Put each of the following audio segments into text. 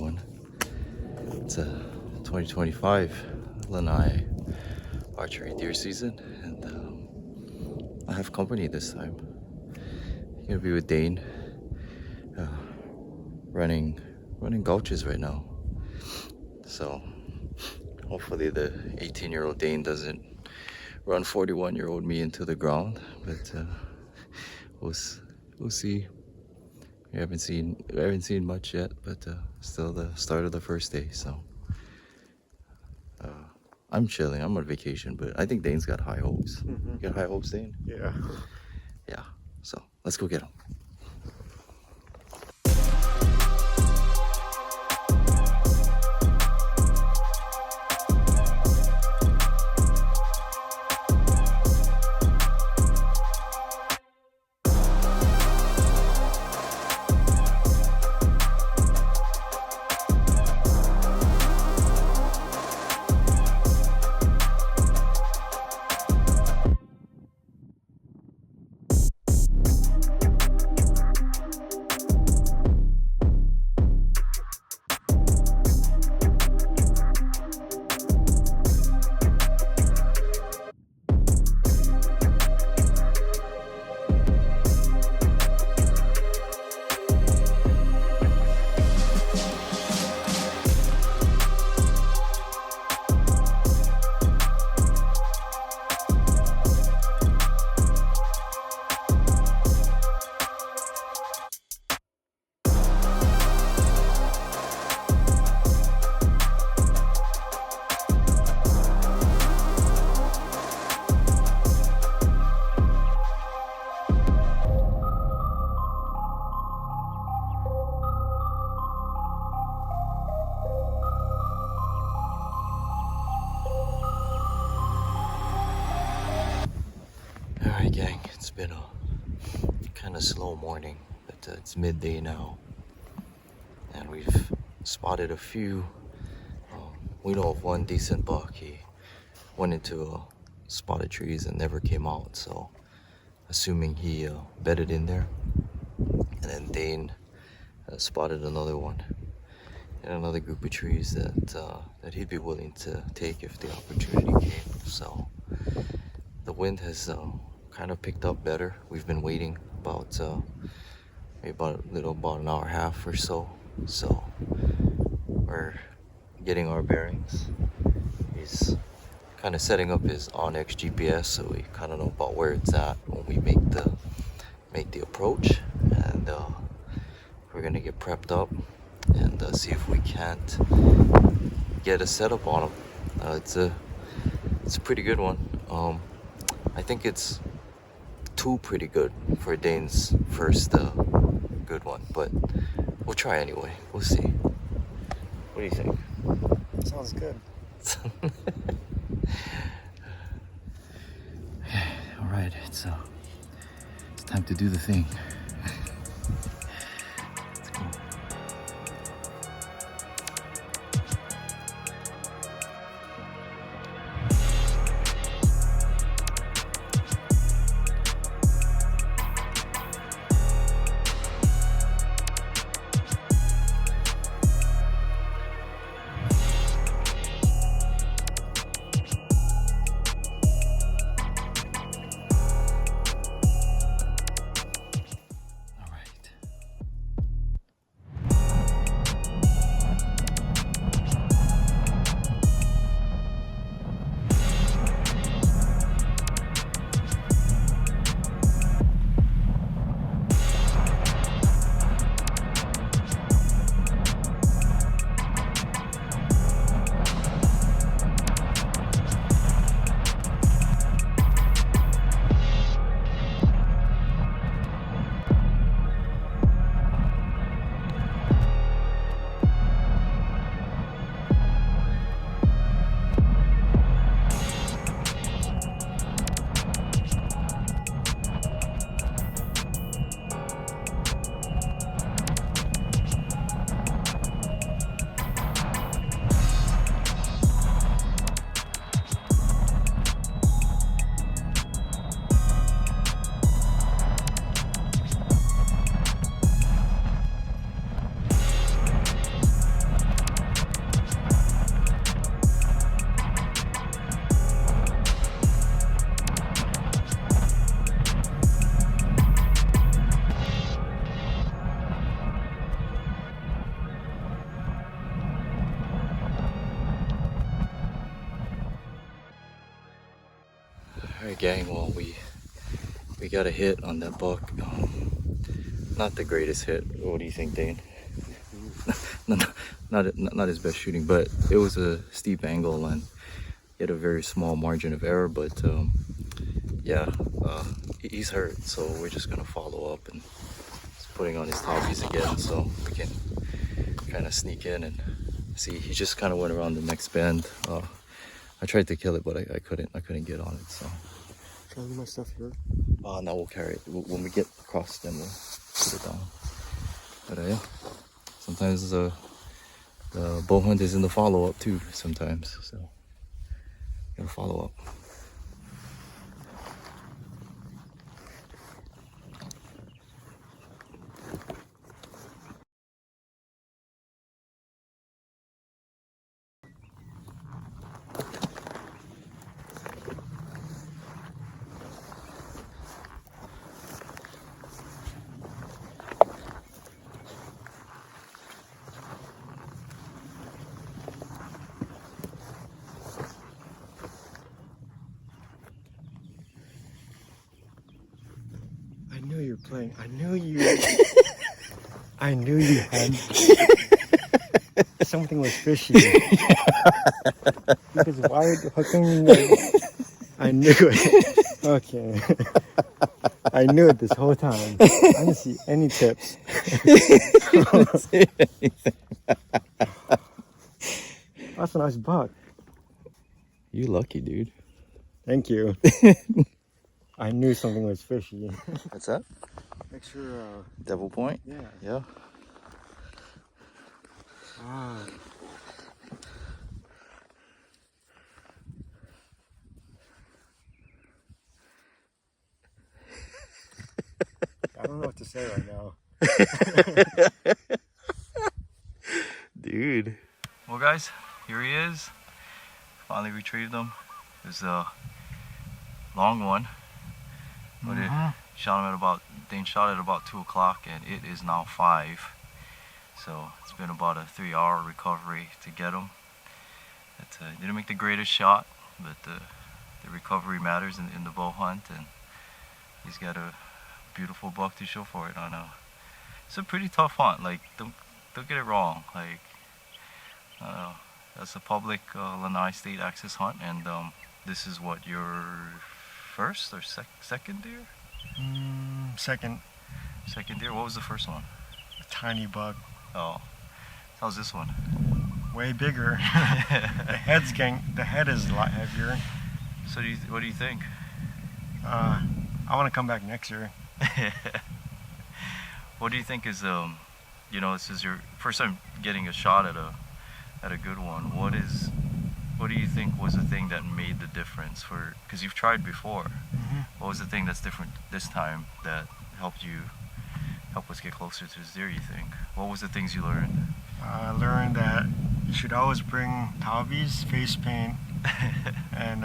everyone. It's a 2025 Lanai archery deer season, and I have company this time. I'm gonna be with Dane, uh, running gulches right now. So hopefully the 18-year-old Dane doesn't run 41-year-old me into the ground, but we'll see. We haven't seen much yet, but still the start of the first day. So I'm chilling. I'm on vacation, but I think Dane's got high hopes. You got high hopes, Dane? Yeah. Yeah. So let's go get him. Alright gang, it's been a kind of slow morning, but it's midday now, and we've spotted a few. We know of one decent buck. He went into spotted trees and never came out, so assuming he bedded in there. And then Dane spotted another one in another group of trees that he'd be willing to take if the opportunity came. So the wind has kind of picked up better. We've been waiting about maybe about an hour and a half or so. So we're getting our bearings. He's kind of setting up his Onyx GPS, so we kind of know about where it's at when we make the approach, and we're gonna get prepped up and see if we can't get a setup on him. It's a pretty good one. I think it's too pretty good for Dane's first good one, but we'll try anyway. We'll see. What do you think? Sounds good. All right, it's time to do the thing. Let's go. Alright gang, well we got a hit on that buck. Not the greatest hit. What do you think, Dane? not his best shooting, but it was a steep angle and he had a very small margin of error, but yeah, he's hurt, so we're just gonna follow up and he's putting on his toppies again so we can kind of sneak in and see. He just kind of went around the next bend. I tried to kill it, but I couldn't get on it, so. Can I leave my stuff here? No, we'll carry it. When we get across, then we'll put it down. But yeah, sometimes the bow hunt is in the follow-up too, sometimes, so gotta follow up. I knew you were playing. I knew you had something was fishy. Because why are you hooking? I knew it. Okay. I knew it this whole time. I didn't see any tips. That's a nice buck. You lucky, dude. Thank you. I knew something was fishy. What's that? Extra. Devil point? Yeah. Yeah. Ah. I don't know what to say right now. Dude. Well guys, here he is. Finally retrieved him. It was a long one. But Dane shot at about 2 o'clock and it is now 5. So it's been about a 3-hour recovery to get him. Didn't make the greatest shot, but the recovery matters in the bow hunt, and he's got a beautiful buck to show for it. It's a pretty tough hunt. Like, don't get it wrong. Like, that's a public Lanai state access hunt, and this is what, your first or second deer? Second. Second deer. What was the first one? A tiny buck. Oh, how's this one? Way bigger. The head is a lot heavier. So what do you think? I want to come back next year. What do you think is this is your first time getting a shot at a good one. What do you think was the thing that made the difference because you've tried before? What was the thing that's different this time that help us get closer to this deer, you think? What was the things you learned? I learned that you should always bring towbies, face paint, and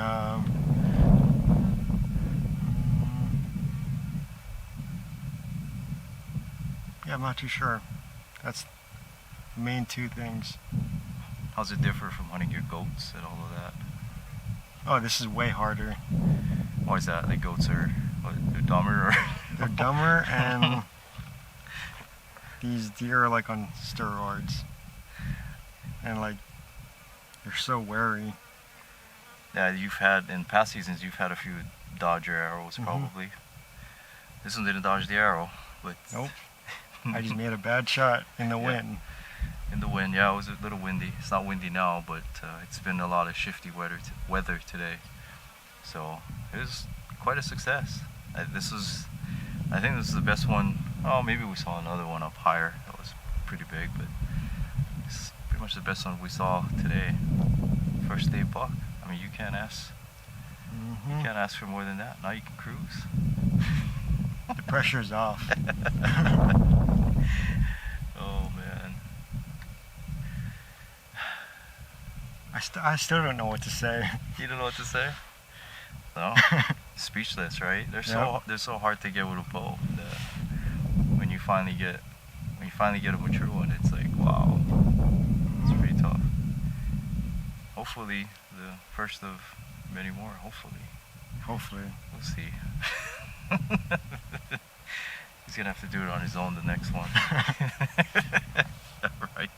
yeah, I'm not too sure. That's the main 2 things. How's it differ from hunting your goats and all of that? Oh, this is way harder. Why is that? The goats are they're dumber, or? They're dumber, and these deer are like on steroids, and like they're so wary. Yeah, in past seasons you've had a few dodge your arrows probably. This one didn't dodge the arrow, but nope. I just made a bad shot in the wind. In the wind, yeah, it was a little windy. It's not windy now, but it's been a lot of shifty weather today. So it was quite a success. I think this is the best one. Oh, maybe we saw another one up higher that was pretty big, but it's pretty much the best one we saw today. First day buck. I mean, you can't ask for more than that. Now you can cruise. The pressure's off. Oh man. I still don't know what to say. You don't know what to say? No? Speechless, right? They're so hard to get with a bow. When you finally get a mature one, it's like, wow. It's pretty tough. Hopefully the first of many more, hopefully. Hopefully. We'll see. He's gonna have to do it on his own the next one. Alright.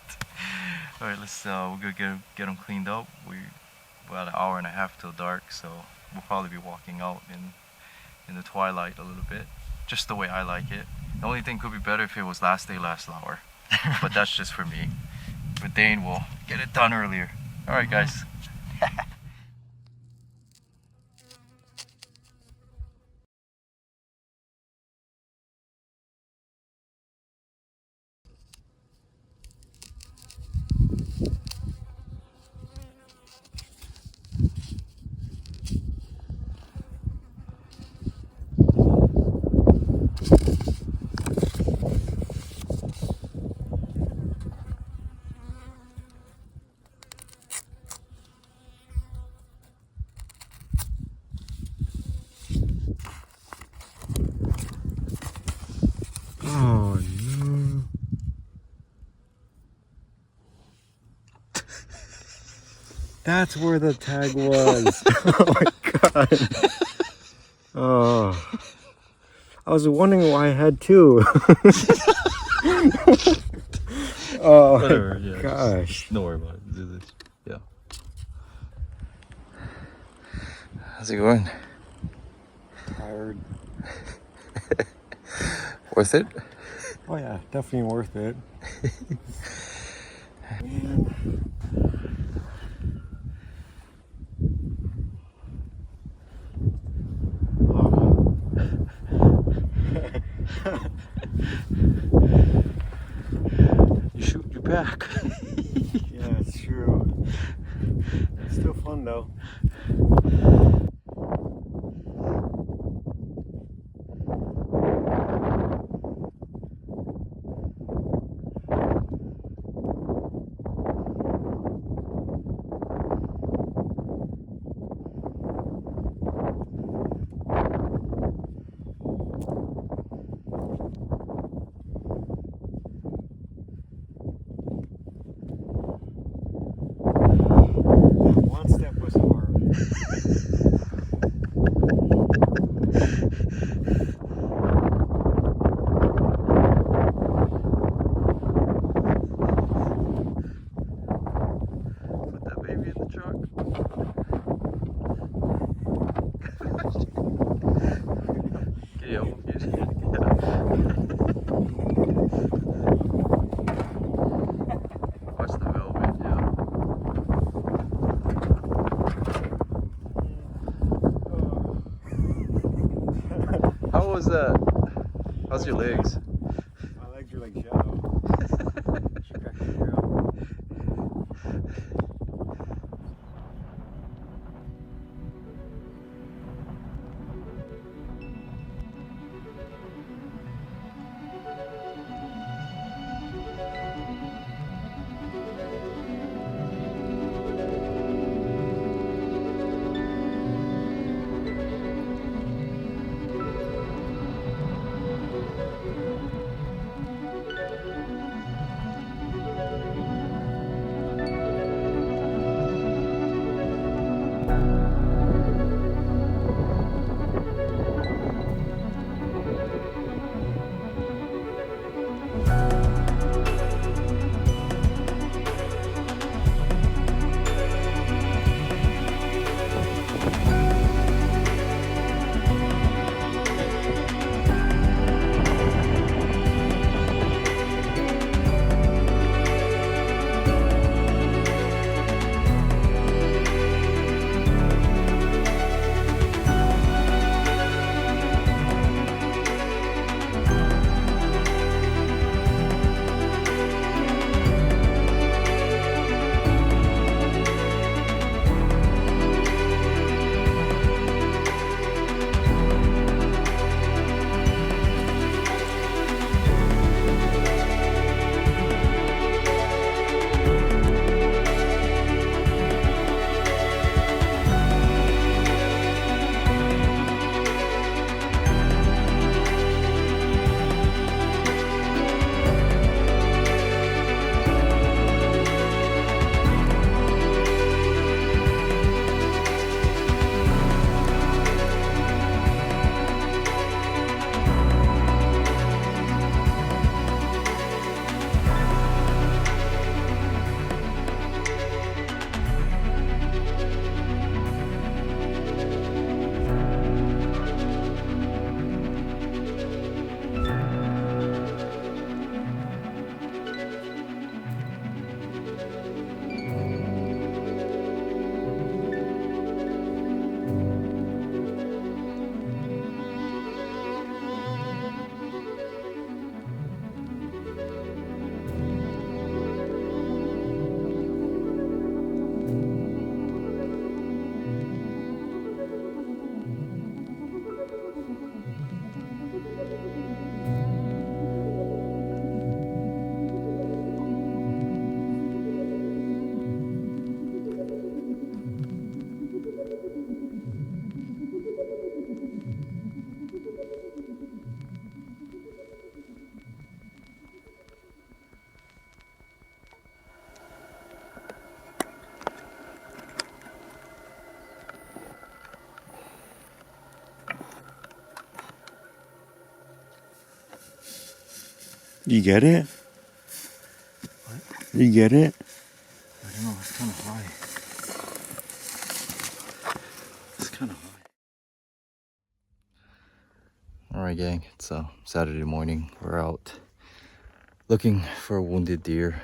Alright, let's we'll go get him cleaned up. We about an hour and a half till dark, so we'll probably be walking out in the twilight a little bit. Just the way I like it. The only thing could be better if it was last day, last hour. But that's just for me. But Dane will get it done earlier. Alright guys. Oh no. That's where the tag was. Oh my god. Oh. I was wondering why I had two. Oh Whatever, yeah. gosh. Don't worry about it. Do this. Yeah. How's it going? Tired. Worth it? Oh yeah, definitely worth it. You shoot your back. Yeah, it's true. It's still fun though. One step was hard. Put that baby in the truck. Get it over here. Watch the velvet, yeah. How was that? How's your legs? My legs are like jello. She cracked me up. You get it? What? You get it? I don't know, it's kind of high. It's kind of high. Alright gang, it's Saturday morning. We're out looking for a wounded deer.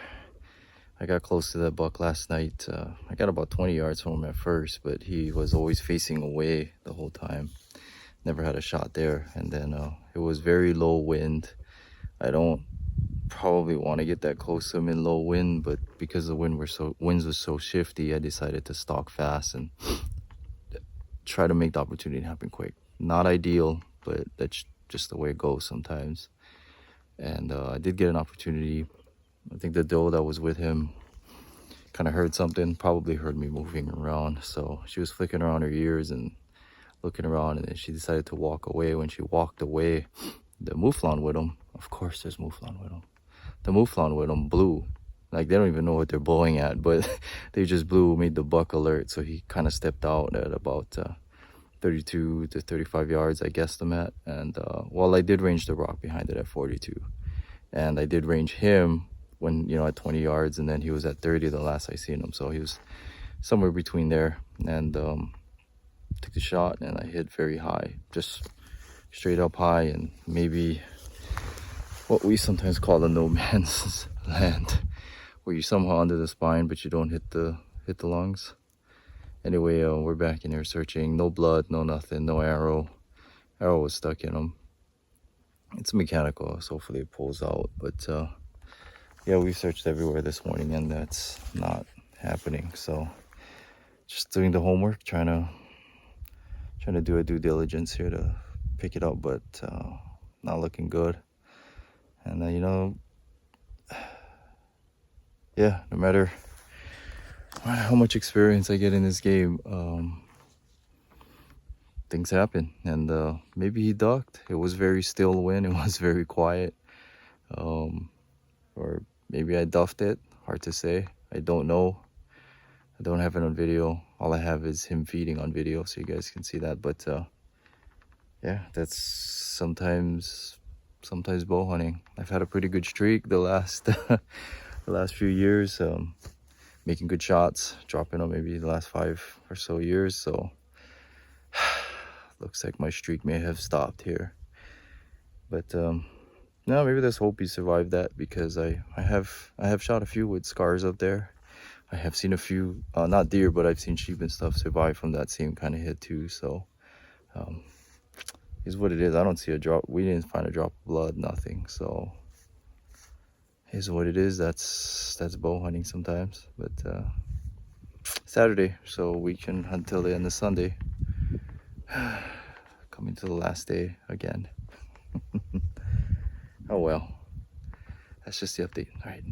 I got close to that buck last night. I got about 20 yards from him at first, but he was always facing away the whole time. Never had a shot there. And then it was very low wind. I don't probably want to get that close to him in low wind, but because the winds was so shifty, I decided to stalk fast and try to make the opportunity happen quick. Not ideal, but that's just the way it goes sometimes. And I did get an opportunity. I think the doe that was with him kind of heard something, probably heard me moving around. So she was flicking around her ears and looking around, and then she decided to walk away. When she walked away, the mouflon with him, of course there's mouflon with him. The mouflon with him blew. Like, they don't even know what they're blowing at, but they just blew, made the buck alert. So he kind of stepped out at about 32 to 35 yards, I guessed him at. And well, I did range the rock behind it at 42. And I did range him when, you know, at 20 yards, and then he was at 30 the last I seen him. So he was somewhere between there. And took the shot, and I hit very high, just straight up high, and maybe what we sometimes call the no man's land, where you're somehow under the spine but you don't hit the lungs. Anyway, we're back in here searching. No blood, no nothing, no arrow. Arrow was stuck in him. It's mechanical, so hopefully it pulls out. But yeah, we searched everywhere this morning, and that's not happening. So just doing the homework, trying to do a due diligence here to pick it up, but not looking good. And you know, yeah, no matter how much experience I get in this game, things happen. And maybe he ducked. It was very still wind. It was very quiet. Or maybe I duffed it. Hard to say. I don't know. I don't have it on video. All I have is him feeding on video, so you guys can see that. But yeah, that's sometimes bow hunting. I've had a pretty good streak the last the last few years, making good shots, dropping them maybe the last 5 or so years. So looks like my streak may have stopped here. But no, maybe there's hope he survived that, because I have shot a few with scars up there. I have seen a few, not deer, but I've seen sheep and stuff survive from that same kind of hit too. So is what it is. I don't see a drop. We didn't find a drop of blood, nothing. So is what it is. That's bow hunting sometimes. But Saturday, so we can hunt till the end of Sunday. Coming to the last day again. Oh well, that's just the update. All right.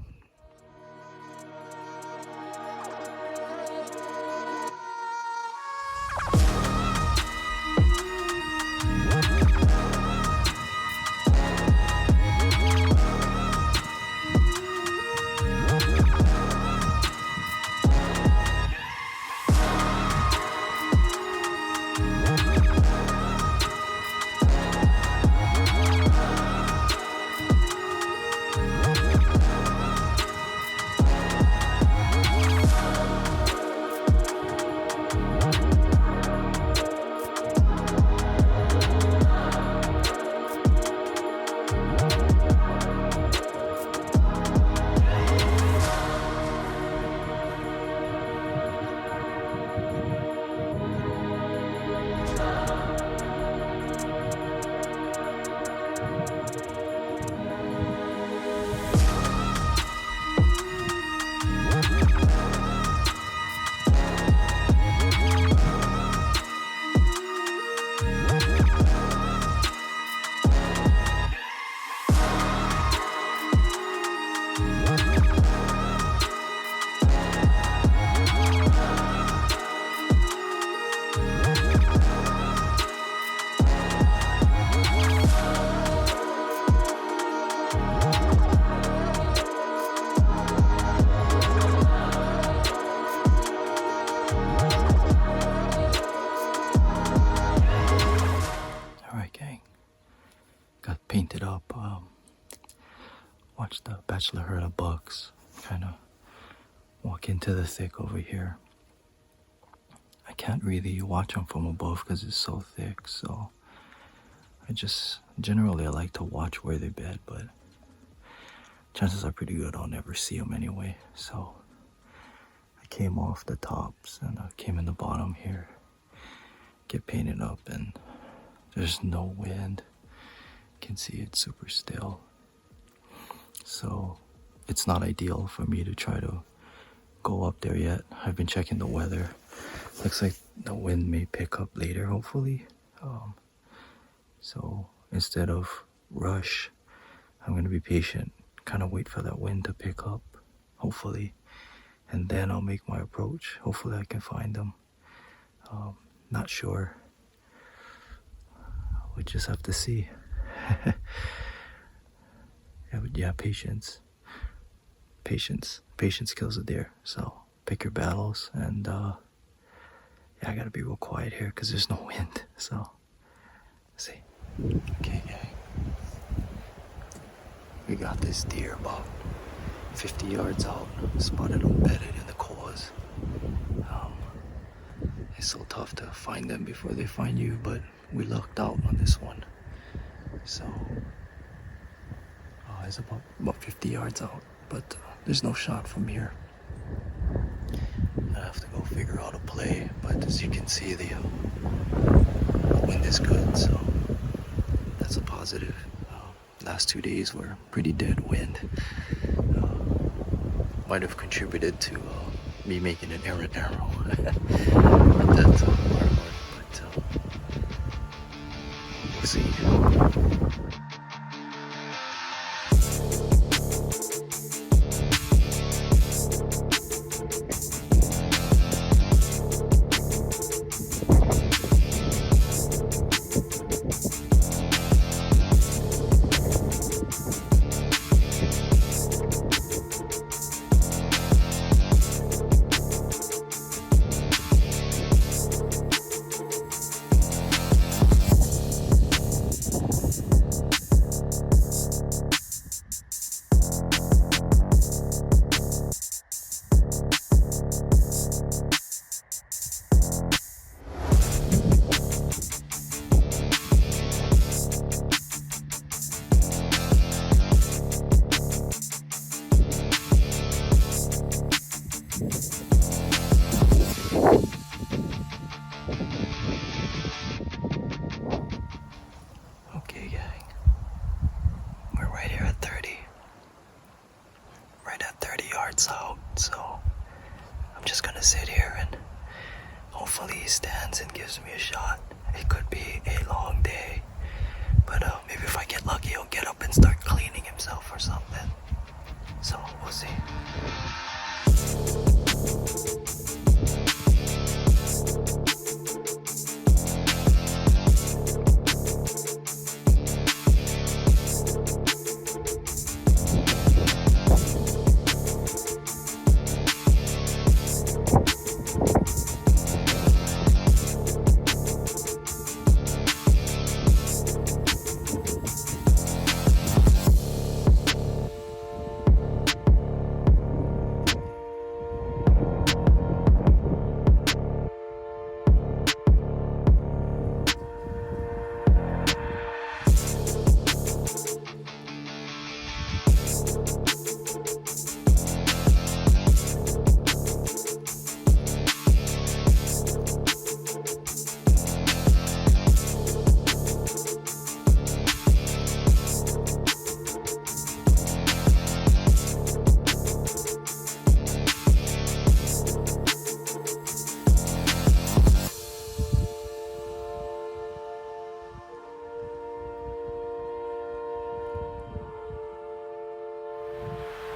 watch the herd of bucks kind of walk into the thick over here. I can't really watch them from above because it's so thick, so I just generally I like to watch where they bed, but chances are pretty good I'll never see them anyway. So I came off the tops and I came in the bottom here, get painted up, and there's no wind. You can see it's super still. So it's not ideal for me to try to go up there yet. I've been checking the weather. Looks like the wind may pick up later, hopefully. So instead of rush, I'm gonna be patient, kind of wait for that wind to pick up, hopefully, and then I'll make my approach. Hopefully I can find them. Not sure. We just have to see. Yeah, patience. Patience kills a deer. So pick your battles, and yeah, I gotta be real quiet here because there's no wind. So let's see. Okay, gang. We got this deer about 50 yards out. Spotted him bedded in the cause. It's so tough to find them before they find you, but we lucked out on this one. So it's about 50 yards out, but there's no shot from here. I have to go figure out a play, but as you can see, the wind is good, so that's a positive. Last 2 days were pretty dead wind. Might have contributed to me making an errant arrow. But that's we'll see. Out, so I'm just gonna sit here and hopefully he stands and gives me a shot. It could be a long day, but maybe if I get lucky he'll get up and start cleaning himself or something. So we'll see.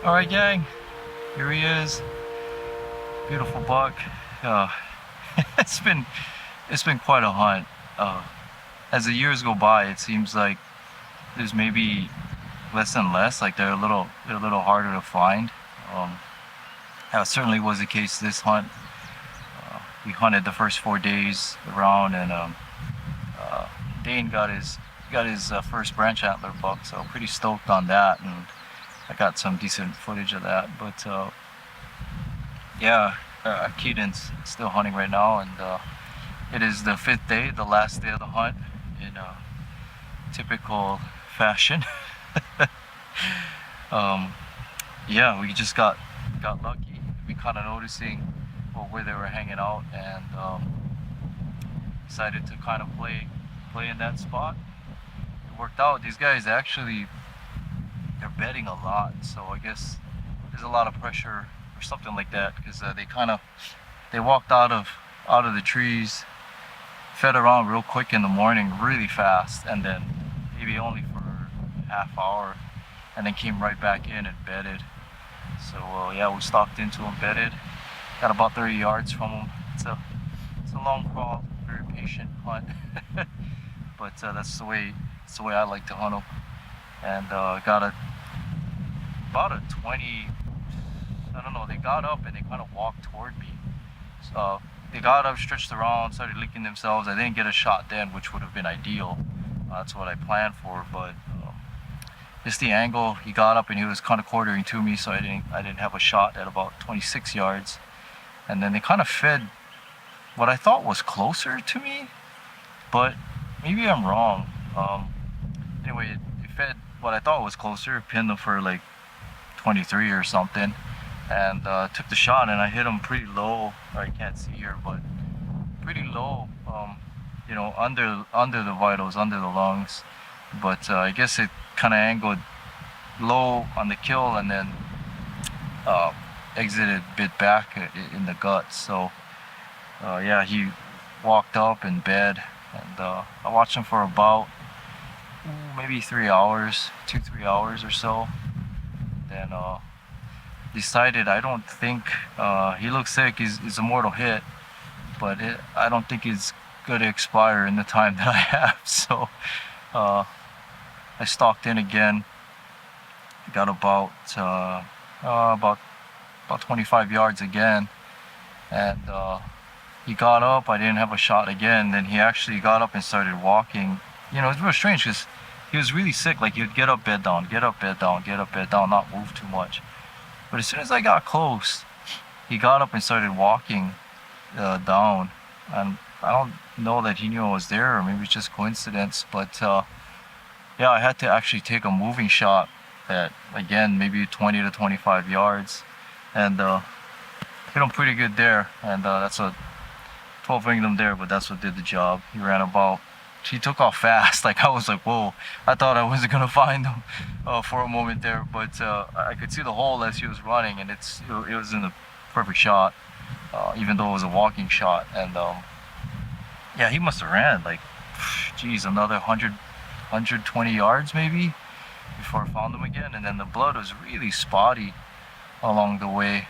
Alright gang, here he is. Beautiful buck. It's been quite a hunt. As the years go by, it seems like there's maybe less and less, like they're a little harder to find. That certainly was the case this hunt. We hunted the first 4 days around, and Dane got his first branch antler buck, so pretty stoked on that. And I got some decent footage of that. But yeah, Keaton's still hunting right now, and it is the 5th day, the last day of the hunt in typical fashion. Yeah, we just got lucky. We kind of noticing where they were hanging out, and decided to kind of play in that spot. It worked out. These guys actually, they're betting a lot, so I guess there's a lot of pressure or something like that, because they walked out of the trees, fed around real quick in the morning, really fast, and then maybe only for a half hour, and then came right back in and bedded. So yeah, we stalked into them, bedded, got about 30 yards from them. It's a long crawl, very patient hunt, but that's the way I like to hunt them. And got about a 20. I don't know. They got up and they kind of walked toward me. So they got up, stretched around, started licking themselves. I didn't get a shot then, which would have been ideal. That's what I planned for, but just the angle. He got up and he was kind of quartering to me, so I didn't have a shot at about 26 yards. And then they kind of fed what I thought was closer to me, but maybe I'm wrong. Anyway, it fed what I thought was closer, pinned them for like 23 or something, and took the shot, and I hit him pretty low. I can't see here, but pretty low, you know, under the vitals, under the lungs. But I guess it kind of angled low on the kill, and then exited a bit back in the gut. So yeah, he walked up in bed, and I watched him for about maybe 3 hours, 2-3 hours or so. Then decided, I don't think he looks sick. He's a mortal hit, but I don't think it's going to expire in the time that I have. So I stalked in again. Got about 25 yards again, and he got up. I didn't have a shot again. Then he actually got up and started walking. You know, it's real strange because he was really sick. Like, he would get up, bed down, get up, bed down, get up, bed down, not move too much. But as soon as I got close, he got up and started walking down. And I don't know that he knew I was there, or maybe it's just coincidence. But yeah, I had to actually take a moving shot at, again, maybe 20 to 25 yards. And hit him pretty good there. And that's a 12 ringed him there, but that's what did the job. He ran about. He took off fast. Like, I was like, whoa. I thought I wasn't gonna find him for a moment there, but I could see the hole as he was running, and it was in the perfect shot, even though it was a walking shot. And yeah, he must have ran like, geez, another 120 yards maybe before I found him again. And then the blood was really spotty along the way.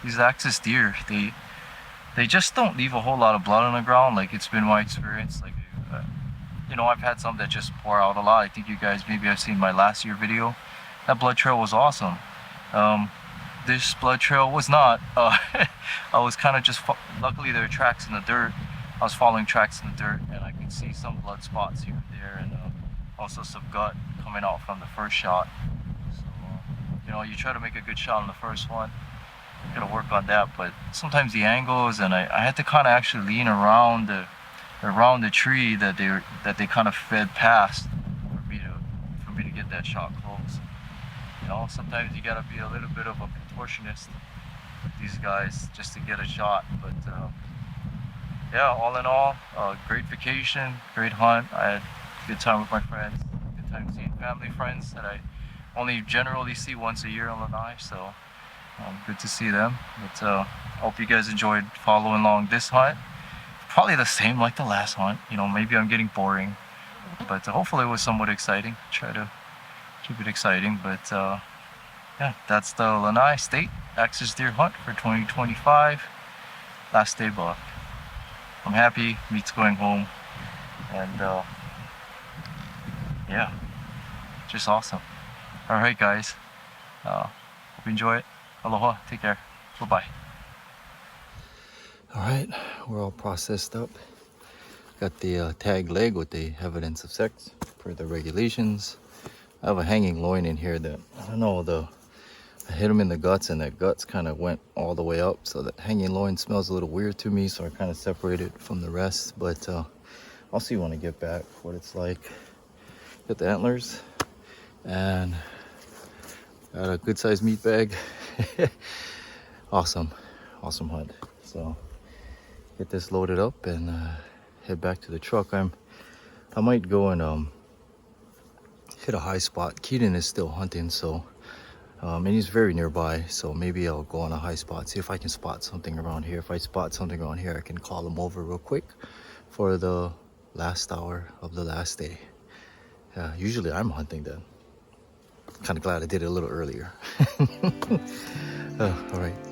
These axis deer, they just don't leave a whole lot of blood on the ground. Like, it's been my experience. Like, you know, I've had some that just pour out a lot. I think you guys maybe have seen my last year video. That blood trail was awesome. This blood trail was not. I was kind of just, luckily there are tracks in the dirt. I was following tracks in the dirt, and I could see some blood spots here and there, and also some gut coming out from the first shot. So, you know, you try to make a good shot on the first one. You gotta work on that, but sometimes the angles, and I had to kind of actually lean around the tree that they kind of fed past for me to get that shot close. You know, sometimes you gotta be a little bit of a contortionist with these guys just to get a shot. But yeah, all in all, great vacation, great hunt. I had a good time with my friends, good time seeing family friends that I only generally see once a year in Lanai. So good to see them. But I hope you guys enjoyed following along this hunt. Probably the same like the last hunt. You know, maybe I'm getting boring, but hopefully it was somewhat exciting. Try to keep it exciting. But yeah, that's the Lanai State Axis Deer Hunt for 2025. Last day buck. I'm happy. Meat's going home, and yeah, just awesome. All right, guys. Hope you enjoy it. Aloha. Take care. Bye-bye. All right, we're all processed up. Got the tag leg with the evidence of sex per the regulations. I have a hanging loin in here that, I don't know, I hit him in the guts and that guts kind of went all the way up. So that hanging loin smells a little weird to me. So I kind of separated from the rest. But I'll see when I get back what it's like. Got the antlers and got a good sized meat bag. Awesome hunt. So get this loaded up and head back to the truck. I might go and hit a high spot. Keaton is still hunting, so and he's very nearby, so maybe I'll go on a high spot, see if I can spot something around here. If I spot something around here, I can call him over real quick for the last hour of the last day. Usually I'm hunting then. Kind of glad I did it a little earlier. All right.